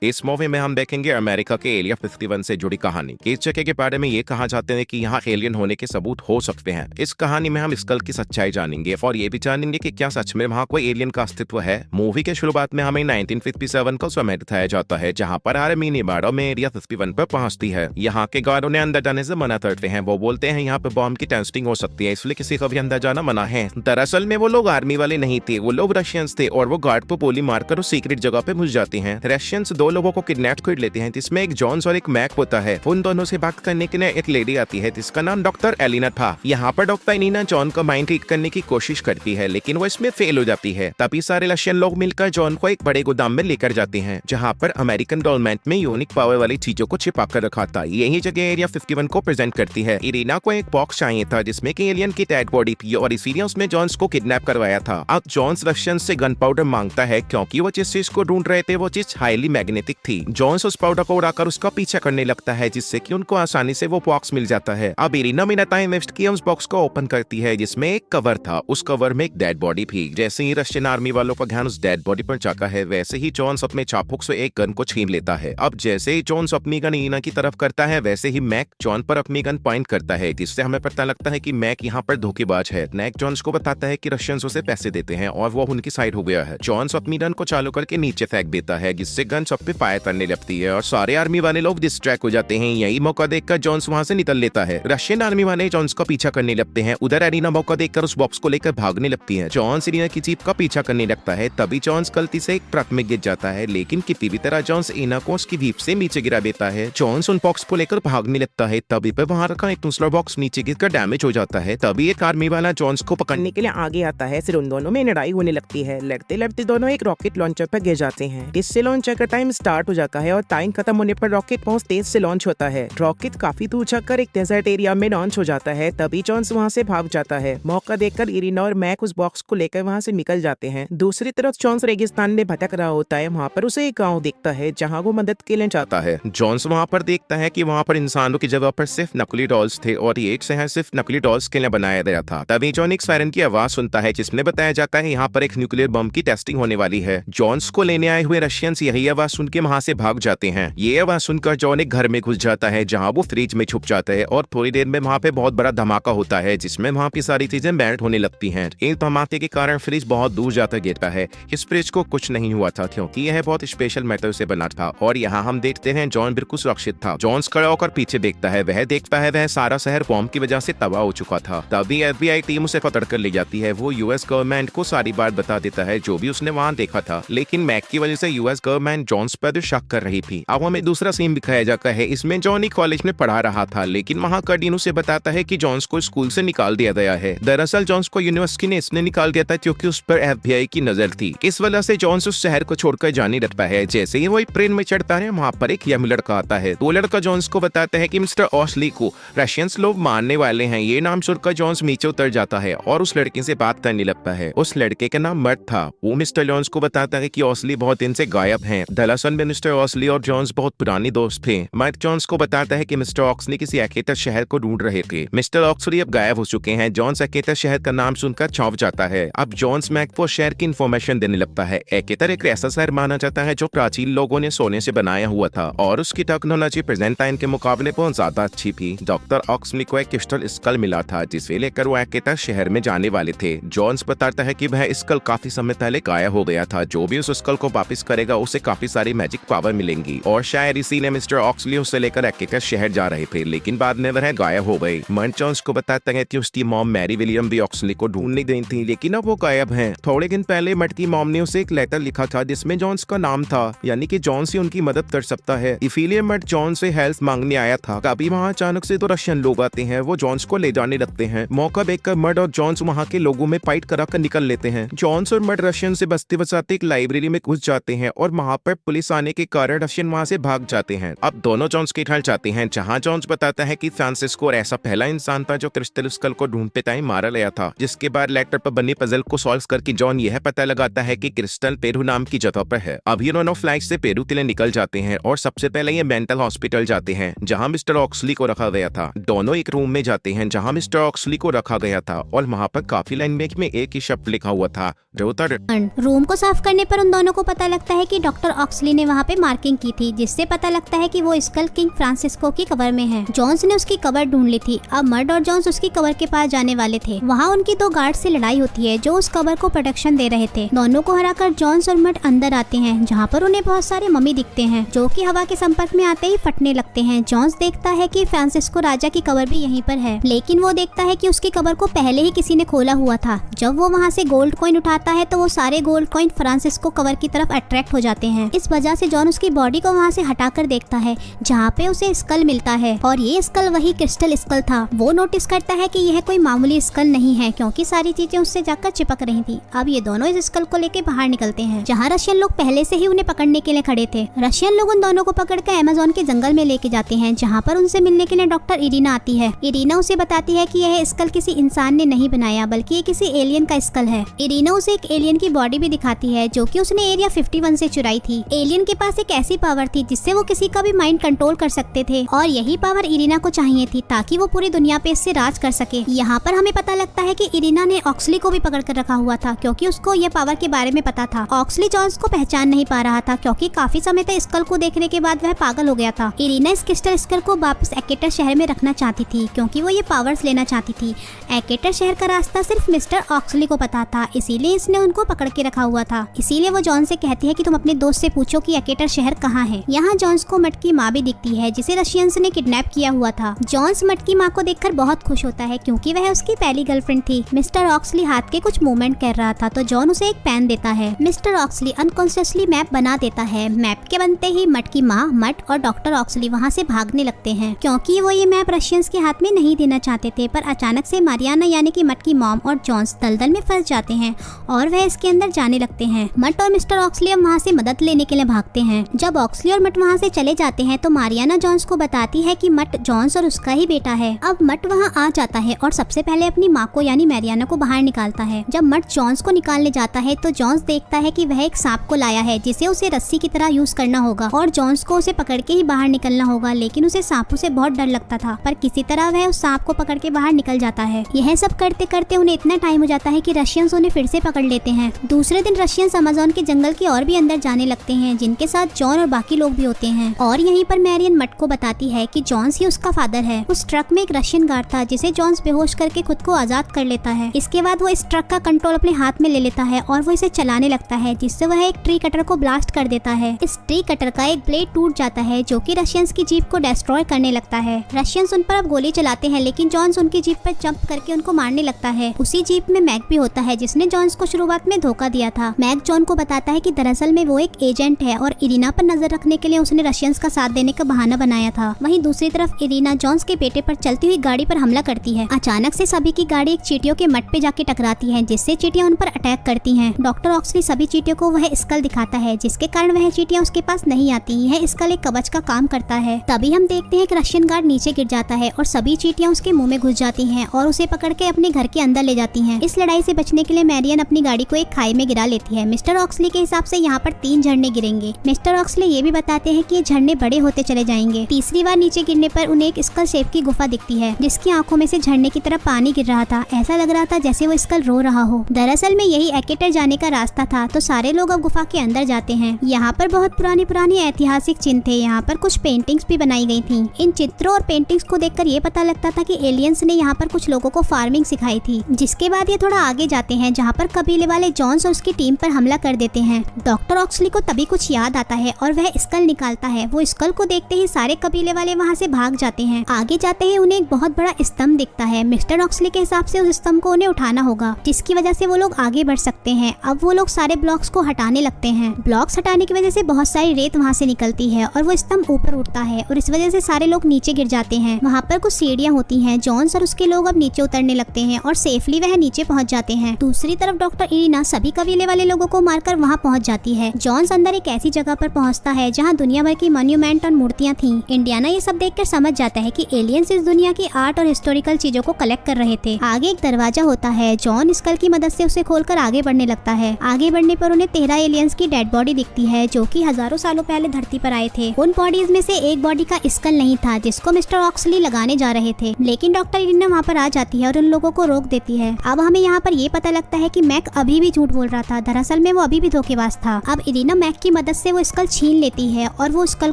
इस मूवी में हम देखेंगे अमेरिका के एरिया 51 से जुड़ी कहानी। इस जगह के बारे में ये कहा जाते हैं कि यहाँ एलियन होने के सबूत हो सकते हैं। इस कहानी में हम स्कल की सच्चाई जानेंगे और ये भी जानेंगे कि क्या सच में वहाँ कोई एलियन का अस्तित्व है। मूवी के शुरुआत में हमें 1957 का समय दिखाया जाता है, जहाँ पर आर्मी नेवाडा में एरिया 51 पर पहुंचती है। यहाँ के गार्डों ने अंदर जाने से मना करते हैं। वो बोलते हैं यहाँ पे बॉम्ब की टेस्टिंग हो सकती है, इसलिए किसी को भी अंदर जाना मना है। दरअसल में वो लोग आर्मी वाले नहीं थे, वो लोग रशियंस थे और वो गार्ड को गोली मारकर उस सीक्रेट जगह पे घुस जाते हैं। रशियंस दो लोगों को किडनैप कर लेते हैं, जिसमें एक जॉन्स और एक मैक होता है। उन दोनों से बात करने के लिए एक लेडी आती है जिसका नाम डॉक्टर एलिना था। यहाँ पर डॉक्टर एलिना जॉन का माइंड रीड करने की कोशिश करती है, लेकिन वो इसमें फेल हो जाती है। तभी सारे रशियन लोग मिलकर जॉन को एक बड़े गोदाम में लेकर जाते हैं, जहाँ पर अमेरिकन गवर्नमेंट में यूनिक पावर वाली चीजों को छिपा कर रखा था। यही जगह एरिया 51 को प्रेजेंट करती है। इरीना को एक बॉक्स चाहिए था जिसमें कि एलियन की डेड बॉडी थी और इसीलिए उसमें जॉन्स को किडनैप करवाया था। अब जॉन्स रशियन से गन पाउडर मांगता है, क्योंकि वो जिस चीज को ढूंढ रहे थे वो चीज हाईली मैग्नेटिक थी। जॉन्स उस पाउडर को उड़ाकर उसका पीछा करने लगता है, जिससे कि उनको आसानी से वो बॉक्स मिल जाता है। अब इरीना बिना टाइम वेस्ट किए उस बॉक्स को ओपन करती है, जिसमें एक कवर था। उस कवर में एक डेड बॉडी थी। जैसे ही रशियन आर्मी वालों का ध्यान उस डेड बॉडी पर जाता है, वैसे ही जॉन्स अपने चाबुक से एक गन को छीन लेता है। अब जैसे ही जॉन्स अपनी गन इरीना की तरफ करता है, वैसे ही मैक जॉन पर अपनी गन पॉइंट करता है, जिससे हमें पता लगता है कि मैक यहाँ पर धोखेबाज है। मैक जॉन्स को बताता है कि रशियंस उसे पैसे देते हैं और वो उनकी साइड हो गया है। जॉन्स अपनी गन को चालू करके नीचे फेंक देता है, जिससे गन सब पे फायर करने लगती है और सारे आर्मी वाले लोग डिस्ट्रैक्ट हो जाते हैं। यही मौका देखकर जॉन्स वहां से निकल लेता है। रशियन आर्मी वाले जॉन्स का पीछा करने लगते हैं। उधर एरिना मौका देखकर उस बॉक्स को लेकर भागने लगती है। जॉन्स एरिना की जीप का पीछा करने लगता है। तभी जॉन्स गलती से एक ट्रक में गिर जाता है, लेकिन किसी भी तरह जॉन्स एरिना को उसकी जीप से नीचे गिरा देता है। जॉन्स उन बॉक्स को लेकर भागने लगता है। तभी पे वहां रखा एक दूसरा बॉक्स नीचे गिरकर डैमेज हो जाता है। तभी एक आर्मी वाला जॉन्स को पकड़ने के लिए आगे आता है। फिर उन दोनों में लड़ाई होने लगती है। लड़ते लड़ते दोनों एक रॉकेट लॉन्चर पर गिर जाते हैं। इससे लॉन्चर का टाइम स्टार्ट हो जाता है और टाइम खत्म होने पर रॉकेट बहुत तेज से लॉन्च होता है। रॉकेट काफी दूर जाकर एक डेजर्ट एरिया में लॉन्च हो जाता है। तभी जॉन्स वहां से भाग जाता है। मौका देखकर इरीना और मैक उस बॉक्स को लेकर वहां से निकल जाते हैं। दूसरी तरफ जॉन्स रेगिस्तान में भटक रहा होता है। वहाँ पर उसे एक गाँव दिखता है, जहाँ वो मदद के लिए जाता है। जॉन्स वहाँ पर देखता है कि वहाँ पर इंसानों की जगह पर सिर्फ नकली डॉल्स थे और ये एक शहर सिर्फ नकली डॉल्स के लिए बनाया गया था। तभी जॉन एक सायरन की आवाज सुनता है, जिसमें बताया जाता है यहाँ पर एक न्यूक्लियर बम की टेस्टिंग होने वाली है। जॉन्स को लेने आए हुए रशियंस यही आवाज सुन के वहाँ से भाग जाते हैं। ये आवाज सुनकर जॉन एक घर में घुस जाता है, जहाँ वो फ्रिज में छुप जाता है और थोड़ी देर में वहाँ पे बहुत बड़ा धमाका होता है, जिसमें वहाँ की सारी चीजें मेल्ट होने लगती हैं। इस धमाके के कारण फ्रिज बहुत दूर जाकर गिरता है। इस फ्रिज को कुछ नहीं हुआ था, क्योंकि यह बहुत स्पेशल मेटल से बना था। और यहाँ हम देखते हैं जॉन बिल्कुल सुरक्षित था। जॉन्स खड़ा होकर पीछे देखता है। वह देखता है वह सारा शहर बॉम्ब की वजह से तबाह हो चुका था। तभी FBI टीम उसे पकड़ कर ले जाती है। वो US गवर्नमेंट को सारी बात बता देता है जो भी उसने वहाँ देखा था, लेकिन मैक की वजह से US गवर्नमेंट जॉन्स पर शक कर रही थी। अब हमें दूसरा सीन दिखाया जाता है। इसमें जॉन एक कॉलेज में पढ़ा रहा था, लेकिन वहाँ का डीन उसे बताता है कि जॉन्स को स्कूल से निकाल दिया गया है। दरअसल जॉन्स को यूनिवर्सिटी ने इसने निकाल दिया था क्योंकि उस पर FBI की नजर थी। इस वजह से जॉन्स उस शहर को छोड़कर जाने लगता है। जैसे ही वो एक ट्रेन में चढ़ता है, वहाँ पर एक यंग लड़का आता है। वो लड़का जॉन्स को बताता है कि मिस्टर ऑस्ली को रशियंस लोग मारने वाले हैं। ये नाम सुनकर जॉन्स नीचे उतर जाता है और उस लड़के से बात करने लगता है। उस लड़के का नाम मर्ट था। वो मिस्टर जॉन्स को बताता है कि ऑस्ली बहुत दिन से गायब हैं। दरअसल में मिस्टर ऑस्ली और जॉन्स बहुत पुराने दोस्त थे। मर्ट जॉन्स को बताता है कि मिस्टर ऑक्सली किसी अकेतर शहर को ढूंढ रहे थे। मिस्टर ऑक्सली अब गायब हो चुके हैं। जॉन्स अकेतर शहर का नाम सुनकर चौंक जाता है। अब जॉन्स मैक को शहर की इन्फॉर्मेशन देने लगता है। अकेतर एक ऐसा शहर माना जाता है जो प्राचीन लोगों ने सोने से बनाया हुआ था और उसकी टेक्नोलॉजी प्रेजेंट टाइम के मुकाबले बहुत ज्यादा अच्छी थी। डॉक्टर ऑक्सली को एक क्रिस्टल स्कल मिला था, जिसे लेकर वो अकेतर शहर में जाने वाले थे। जॉन्स बताता है कि वह स्कल काफी समय पहले गायब हो गया था। जो भी उस स्कल को वापस करेगा उसे काफी सारी मैजिक पावर मिलेंगी और शायद इसीलिए मिस्टर ऑक्सली उसे लेकर अकेतर शहर जा रहे थे, लेकिन बाद में वह गायब हो गई। मर्ट जॉन्स को बताता है कि उसकी मॉम मैरी विलियम भी ऑक्सली को ढूंढने गई थी, लेकिन अब वो गायब हैं। थोड़े दिन पहले मर्ट की मॉम ने उसे एक लेटर लिखा था, जिसमें जॉन्स का नाम था, यानी कि जॉन्स ही उनकी मदद कर सकता है। इसीलिए मर्ट जॉन्स से हेल्प मांगने आया था। कभी वहाँ अचानक से तो रशियन लोग आते हैं। वो जॉन्स को ले जाने लगते हैं। मौका देखकर मर्ट और जॉन्स वहाँ के लोगों में फाइट कराकर निकल लेते हैं। जॉन्स और मर्ट रशियन से बचते बचाते एक लाइब्रेरी में घुस जाते हैं और वहाँ पर पुलिस आने के कारण रशियन वहाँ से भाग जाते हैं। अब दोनों जॉन्स के घर जाते हैं, जहाँ जॉन्स बताता है कि फ्रांसिस्को ऐसा पहला इंसान था जो क्रिस्टल स्कल को ढूंढते टाइम मारा गया था। जिसके बाद लेटर पर बनी पजल को सॉल्व करके जॉन यह पता लगाता है कि क्रिस्टल पेरू नाम की जगह पर है। अभी दोनों फ्लाइट से पेरू के लिए निकल जाते हैं और सबसे पहले ये मेंटल हॉस्पिटल जाते हैं, जहाँ मिस्टर ऑक्सली को रखा गया था। दोनों एक रूम में जाते हैं जहाँ मिस्टर ऑक्सली को रखा गया था और वहाँ पर काफी लैंग्वेज में एक ही शब्द लिखा हुआ था, रूम को साफ करने पर उन दोनों को पता लगता है कि डॉक्टर ऑक्सली ऑक्सली ने वहाँ पे मार्किंग की थी, जिससे पता लगता है कि वो स्कल किंग फ्रांसिस्को की कबर में है। जॉन्स ने उसकी कबर ढूंढ ली थी। अब मड और जॉन्स उसकी कबर के पास जाने वाले थे। वहाँ उनकी 2 गार्ड से लड़ाई होती है जो उस कबर को प्रोटेक्शन दे रहे थे। दोनों को हराकर जॉन्स और मड अंदर आते हैं, जहाँ पर उन्हें बहुत सारे मम्मी दिखते हैं जो कि हवा के संपर्क में आते ही फटने लगते हैं। जॉन्स देखता है कि फ्रांसिस्को राजा की कबर भी यहीं पर है, लेकिन वो देखता है कि उसकी कबर को पहले ही किसी ने खोला हुआ था। जब वो वहाँ से गोल्ड कॉइन उठाता है तो वो सारे गोल्ड कॉइन फ्रांसिस्को कबर की तरफ अट्रैक्ट हो जाते हैं। इस वजह से जॉन उसकी बॉडी को वहाँ से हटाकर देखता है, जहाँ पे उसे स्कल मिलता है और ये स्कल वही क्रिस्टल स्कल था। वो नोटिस करता है कि यह कोई मामूली स्कल नहीं है, क्योंकि सारी चीजें उससे जाकर चिपक रही थी। अब ये दोनों इस स्कल को लेके बाहर निकलते हैं, जहाँ रशियन लोग पहले से ही उन्हें पकड़ने के लिए खड़े थे। रशियन लोग उन दोनों को पकड़कर अमेज़न के जंगल में लेके जाते हैं, जहाँ पर उनसे मिलने के लिए डॉक्टर इरीना आती है। इरीना उसे बताती है कि यह स्कल किसी इंसान ने नहीं बनाया, बल्कि ये किसी एलियन का स्कल है। इरीना उसे एक एलियन की बॉडी भी दिखाती है जो कि उसने एरिया 51 से चुराई थी। एलियन के पास एक ऐसी पावर थी जिससे वो किसी का भी माइंड कंट्रोल कर सकते थे, और यही पावर इरीना को चाहिए थी ताकि वो पूरी दुनिया पे इससे राज कर सके। यहाँ पर हमें पता लगता है कि इरीना ने ऑक्सली को भी पकड़ कर रखा हुआ था, क्योंकि उसको यह पावर के बारे में पता था। ऑक्सली जॉन्स को पहचान नहीं पा रहा था, क्योंकि काफी समय तक स्कल को देखने के बाद वह पागल हो गया था। इरीना इस क्रिस्टल स्कल को वापस एकेटर शहर में रखना चाहती थी, क्योंकि वो ये पावर्स लेना चाहती थी। एकेटर शहर का रास्ता सिर्फ मिस्टर ऑक्सली को पता था, इसीलिए इसने उनको पकड़ के रखा हुआ था। इसीलिए वो जॉन से कहती है कि तुम अपने दोस्त से पूछो कि एकेटर शहर कहाँ है। यहाँ जॉन्स को मट की माँ भी दिखती है, जिसे रशियंस ने किडनैप किया हुआ था। जॉन्स मट की माँ को देखकर बहुत खुश होता है, क्योंकि वह उसकी पहली गर्लफ्रेंड थी। मिस्टर ऑक्सली हाथ के कुछ मूवमेंट कर रहा था, तो जॉन उसे एक पेन देता है। मिस्टर ऑक्सली अनकॉन्शियसली मैप बना देता है। मैप के बनते ही मट की माँ, मट और डॉक्टर ऑक्सली वहाँ से भागने लगते हैं, क्योंकि वो ये मैप रशियंस के हाथ में नहीं देना चाहते थे। पर अचानक से मारियाना यानी कि मट की मॉम और जॉन्स दलदल में फंस जाते हैं और वह इसके अंदर जाने लगते हैं। मट और मिस्टर ऑक्सली अब वहाँ से मदद लेने के लिए भागते हैं। जब ऑक्सली और मट वहाँ से चले जाते हैं तो मारियाना जॉन्स को बताती है कि मट जॉन्स और उसका ही बेटा है। अब मट वहाँ आ जाता है और सबसे पहले अपनी माँ को यानी मारियाना को बाहर निकालता है। जब मट जॉन्स को निकालने जाता है तो जॉन्स देखता है कि वह एक सांप को लाया है, जिसे उसे रस्सी की तरह यूज करना होगा और जॉन्स को उसे पकड़ के ही बाहर निकलना होगा। लेकिन उसे सांपों से बहुत डर लगता था, पर किसी तरह वह उस सांप को पकड़ के बाहर निकल जाता है। यह सब करते करते उन्हें इतना टाइम हो जाता है कि रशियंस उन्हें फिर से पकड़ लेते हैं। दूसरे दिन रशियंस अमेज़न के जंगल की और भी अंदर जाने लगते हैं, जिनके साथ जॉन और बाकी लोग भी होते हैं। और यहीं पर मैरियन मट को बताती है कि जॉन्स ही उसका फादर है। उस ट्रक में एक रशियन गार्ड था, जिसे जॉन्स बेहोश करके खुद को आजाद कर लेता है। इसके बाद वो इस ट्रक का कंट्रोल अपने हाथ में ले लेता है और वो इसे चलाने लगता है, जिससे वह एक ट्री कटर को ब्लास्ट कर देता है। इस ट्री कटर का एक ब्लेड टूट जाता है, जो कि रशियंस की जीप को डिस्ट्रॉय करने लगता है। रशियंस उन पर अब गोली चलाते हैं, लेकिन जॉन्स उनकी जीप पर जंप करके उनको मारने लगता है। उसी जीप में मैक भी होता है, जिसने जॉन्स को शुरुआत में धोखा दिया था। मैक जॉन को बताता है कि दरअसल में वो एक एजेंट है और इरीना पर नजर रखने के लिए उसने रशियंस का साथ देने का बहाना बनाया था। वहीं दूसरी तरफ इरीना जॉन्स के बेटे पर चलती हुई गाड़ी पर हमला करती है। अचानक से सभी की गाड़ी एक चींटियों के मठ पे जाके टकराती है, जिससे चींटियां उन पर अटैक करती हैं। डॉक्टर ऑक्सली सभी चींटियों को वह स्कल दिखाता है, जिसके कारण वह चींटियां उसके पास नहीं आती। यह स्कल एक कवच का काम करता है। तभी हम देखते हैं कि रशियन गार्ड नीचे गिर जाता है और सभी चींटियां उसके मुंह में घुस जाती हैं और उसे पकड़ के अपने घर के अंदर ले जाती हैं। इस लड़ाई से बचने के लिए मैरियन अपनी गाड़ी को एक खाई में गिरा लेती है। मिस्टर ऑक्सली के हिसाब से यहाँ पर 3 झरने गिरेंगे। मिस्टर ऑक्सली ये भी बताते हैं कि ये झरने बड़े होते चले जाएंगे। तीसरी बार नीचे गिरने पर उन्हें एक स्कल शेप की गुफा दिखती है, जिसकी आंखों में से झरने की तरफ पानी गिर रहा था। ऐसा लग रहा था जैसे वो स्कल रो रहा हो। दरअसल में यही एकेटर जाने का रास्ता था, तो सारे लोग अब गुफा के अंदर जाते हैं। यहाँ पर बहुत पुरानी ऐतिहासिक चिन्ह थे। यहाँ पर कुछ पेंटिंग्स भी बनाई गई थी। इन चित्रों और पेंटिंग्स को देखकर ये पता लगता था कि एलियंस ने यहाँ पर कुछ लोगों को फार्मिंग सिखाई थी। जिसके बाद ये थोड़ा आगे जाते हैं, जहाँ पर कबीले वाले जॉन्स और उसकी टीम पर हमला कर देते हैं। डॉक्टर ऑक्सली को तभी कुछ याद आता है और वह स्कल निकालता है। वो स्कल को देखते ही सारे कबीले वाले वहाँ से भाग जाते हैं। आगे जाते ही उन्हें एक बहुत बड़ा स्तंभ दिखता है। मिस्टर ऑक्सली के हिसाब से उस स्तंभ को उन्हें उठाना होगा, जिसकी वजह से वो लोग आगे बढ़ सकते हैं। अब वो लोग सारे ब्लॉक्स को हटाने लगते हैं। ब्लॉक्स हटाने की वजह से बहुत सारी रेत वहाँ से निकलती है और वो स्तंभ ऊपर उठता है और इस वजह से सारे लोग नीचे गिर जाते हैं। वहाँ पर कुछ सीढ़ियाँ होती हैं। जॉन्स और उसके लोग अब नीचे उतरने लगते हैं और सेफली वह नीचे पहुँच जाते हैं। दूसरी तरफ डॉक्टर इरीना सभी कबीले वाले लोगों को मारकर वहाँ पहुँच जाती है। जॉन्स अंदर एक ऐसी जगह पर पहुँचता है जहाँ दुनिया भर की मॉन्यूमेंट और मूर्तियाँ थीं। इंडियाना ये सब देखकर समझ जाता है कि एलियंस इस दुनिया की आर्ट और हिस्टोरिकल चीजों को कलेक्ट कर रहे थे। आगे एक दरवाजा होता है। जॉन स्कल की मदद से उसे खोलकर आगे बढ़ने लगता है। आगे बढ़ने पर उन्हें 13 एलियंस की डेड बॉडी दिखती है, जो कि हजारों सालों पहले धरती पर आए थे। उन बॉडीज में से एक बॉडी का स्कल नहीं था, जिसको मिस्टर ऑक्सली लगाने जा रहे थे। लेकिन डॉक्टर इरीना वहाँ पर आ जाती है और उन लोगों को रोक देती है। अब हमें यहाँ पर ये पता लगता है कि मैक अभी भी झूठ बोल रहा था। दरअसल में वो अभी भी धोखेबाज था। अब इरीना मैक की मदद से वो स्कल छीन लेती है और वो स्कल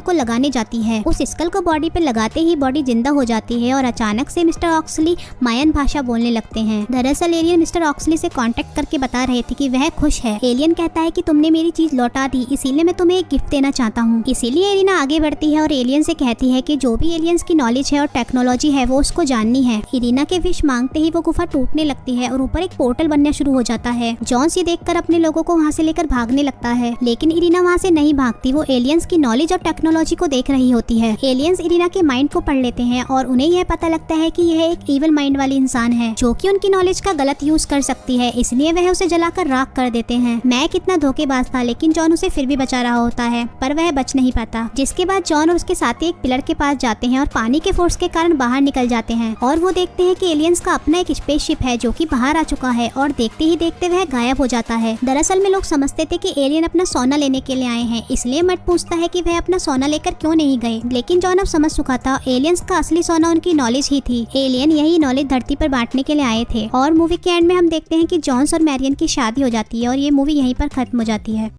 को लगाने जाती है। उस स्कल को बॉडी पे लगाते ही बॉडी जिंदा हो जाती है और अचानक से मिस्टर ऑक्सली मायन भाषा बोलने लगते हैं। दरअसल एलियन मिस्टर ऑक्सली से कांटेक्ट करके बता रहे थे कि वह खुश है। एलियन कहता है कि तुमने मेरी चीज लौटा दी, इसीलिए मैं तुम्हें एक गिफ्ट देना चाहता हूँ। इसीलिए इरिना आगे बढ़ती है और एलियन से कहती है कि जो भी एलियंस की नॉलेज है और टेक्नोलॉजी है वो उसको जाननी है। इरिना के विश मांगते ही वो गुफा टूटने लगती है और ऊपर एक पोर्टल बनना शुरू हो जाता है। जॉन्स ये देखकर अपने लोगों को वहाँ से लेकर भागने लगता है, लेकिन इरिना वहाँ से नहीं भागती। वो एलियंस की नॉलेज और टेक्नोलॉजी को देख रही होती है। एलियंस इरिना के माइंड को पढ़ लेते हैं और उन्हें यह पता लगता है कि यह एक इविल माइंड वाली इंसान है जो कि उनकी नॉलेज का गलत यूज कर सकती है, इसलिए वह उसे जलाकर राख कर देते हैं। मैं कितना धोखेबाज था, लेकिन जॉन उसे फिर भी बचा रहा होता है, पर वह बच नहीं पाता। जिसके बाद जॉन और उसके साथी एक पिलर के पास जाते हैं और पानी के फोर्स के कारण बाहर निकल जाते हैं और वो देखते हैं कि एलियंस का अपना एक स्पेसशिप है जो कि बाहर आ चुका है और देखते ही देखते वह गायब हो जाता है। दरअसल में लोग समझते थे कि एलियन अपना सोना लेने के लिए आए हैं, इसलिए मट पूछता है कि वह अपना सोना लेकर क्यों नहीं गए, लेकिन जॉन अब समझ चुका था एलियंस का असली सोना उनकी नॉलेज ही थी। एलियन यही नॉलेज धरती पर बांटने के लिए आए थे और मूवी के एंड में हम देखते हैं कि जॉन्स और मैरियन की शादी हो जाती है और ये मूवी यहीं पर खत्म हो जाती है।